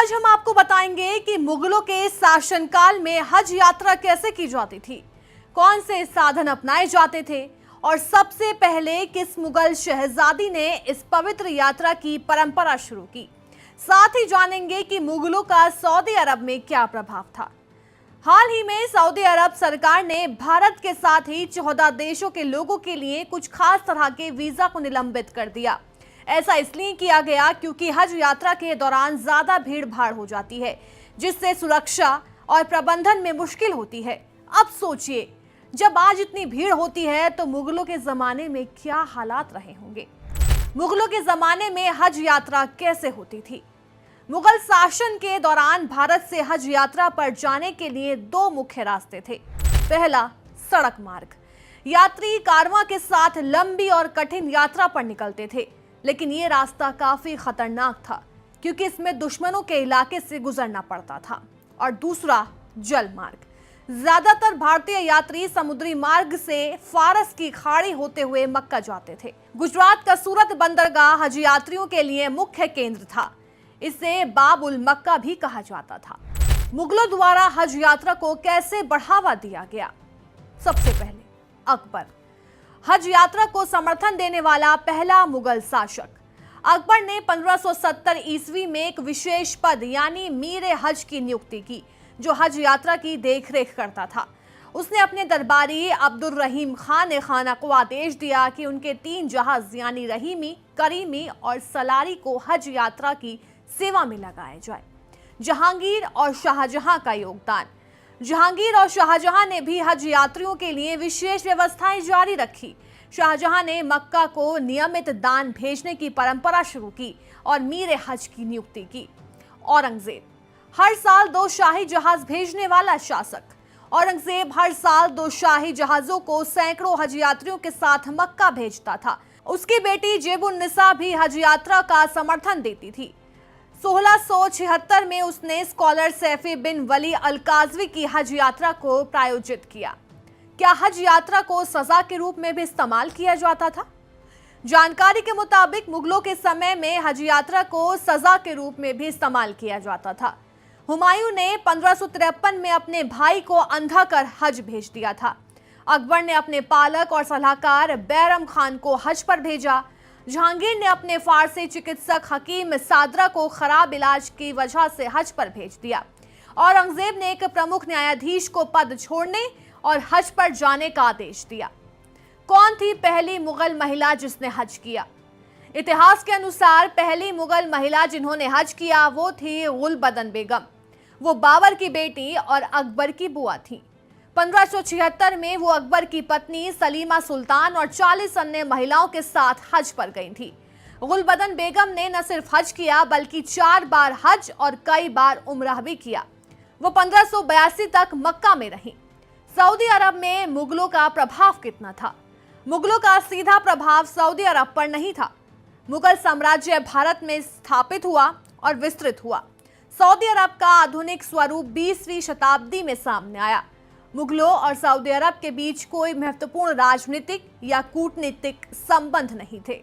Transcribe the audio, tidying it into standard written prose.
आज हम आपको बताएंगे कि मुगलों के शासनकाल में हज यात्रा कैसे की जाती थी, कौन से साधन अपनाए जाते थे और सबसे पहले किस मुगल शहजादी ने इस पवित्र यात्रा की परंपरा शुरू की। साथ ही जानेंगे कि मुगलों का सऊदी अरब में क्या प्रभाव था। हाल ही में सऊदी अरब सरकार ने भारत के साथ ही 14 देशों के लोगों के लिए कुछ खास तरह के वीजा को निलंबित कर दिया। ऐसा इसलिए किया गया क्योंकि हज यात्रा के दौरान ज्यादा भीड़ भाड़ हो जाती है, जिससे सुरक्षा और प्रबंधन में मुश्किल होती है। अब सोचिए, जब आज इतनी भीड़ होती है तो मुगलों के जमाने में क्या हालात रहे होंगे। मुगलों के जमाने में हज यात्रा कैसे होती थी। मुगल शासन के दौरान भारत से हज यात्रा पर जाने के लिए दो मुख्य रास्ते थे। पहला, सड़क मार्ग। यात्री कारवां के साथ लंबी और कठिन यात्रा पर निकलते थे, लेकिन ये रास्ता काफी खतरनाक था क्योंकि इसमें दुश्मनों के इलाके से गुजरना पड़ता था। और दूसरा, जल मार्ग। ज्यादातर भारतीय यात्री समुद्री मार्ग से फारस की खाड़ी होते हुए मक्का जाते थे। गुजरात का सूरत बंदरगाह हज यात्रियों के लिए मुख्य केंद्र था। इसे बाब उल मक्का भी कहा जाता था। मुगलों द्वारा हज यात्रा को कैसे बढ़ावा दिया गया। सबसे पहले, अकबर हज यात्रा को समर्थन देने वाला पहला मुगल शासक। अकबर ने 1570 ईस्वी में एक विशेष पद यानी मीर हज की नियुक्ति की, जो हज यात्रा की देखरेख करता था। उसने अपने दरबारी अब्दुल रहीम खान खाना को आदेश दिया कि उनके 3 जहाज यानी रहीमी, करीमी और सलारी को हज यात्रा की सेवा में लगाया जाए। जहांगीर और शाहजहां का योगदान। जहांगीर और शाहजहां ने भी हज यात्रियों के लिए विशेष व्यवस्थाएं जारी रखी। शाहजहां ने मक्का को नियमित दान भेजने की परंपरा शुरू की और मीर हज की नियुक्ति की। औरंगजेब हर साल 2 शाही जहाज भेजने वाला शासक। औरंगजेब हर साल 2 शाही जहाजों को सैकड़ों हज यात्रियों के साथ मक्का भेजता था। उसकी बेटी जेबुन्निसा भी हज यात्रा का समर्थन देती थी। 1676 में उसने स्कॉलर सैफी बिन वली अल काज़वी की हज यात्रा को प्रायोजित किया। क्या हज यात्रा को सजा के रूप में भी इस्तेमाल किया जाता था? जानकारी के मुताबिक मुगलों के समय में हज यात्रा को सजा के रूप में भी इस्तेमाल किया जाता था। हुमायूं ने 1553 में अपने भाई को अंधा कर हज भेज दिया था। अकबर ने अपने पालक और सलाहकार बैरम खान को हज पर भेजा। जहांगीर ने अपने फारसी चिकित्सक हकीम सादरा को खराब इलाज की वजह से हज पर भेज दिया। औरंगजेब ने एक प्रमुख न्यायाधीश को पद छोड़ने और हज पर जाने का आदेश दिया। कौन थी पहली मुगल महिला जिसने हज किया? इतिहास के अनुसार पहली मुगल महिला जिन्होंने हज किया वो थी गुलबदन बेगम। वो बाबर की बेटी और अकबर की बुआ थी। 1576 में वो अकबर की पत्नी सलीमा सुल्तान और 40 अन्य महिलाओं के साथ हज पर गई थी। गुलबदन बेगम ने न सिर्फ हज किया बल्कि 4 बार हज और कई बार उम्रह भी किया। वो 1582 तक मक्का में रही। सऊदी अरब में मुगलों का प्रभाव कितना था? मुगलों का सीधा प्रभाव सऊदी अरब पर नहीं था। मुगल साम्राज्य भारत में स्थापित हुआ और विस्तृत हुआ। सऊदी अरब का आधुनिक स्वरूप 20वीं शताब्दी में सामने आया। मुगलों और सऊदी अरब के बीच कोई महत्वपूर्ण राजनीतिक या कूटनीतिक संबंध नहीं थे।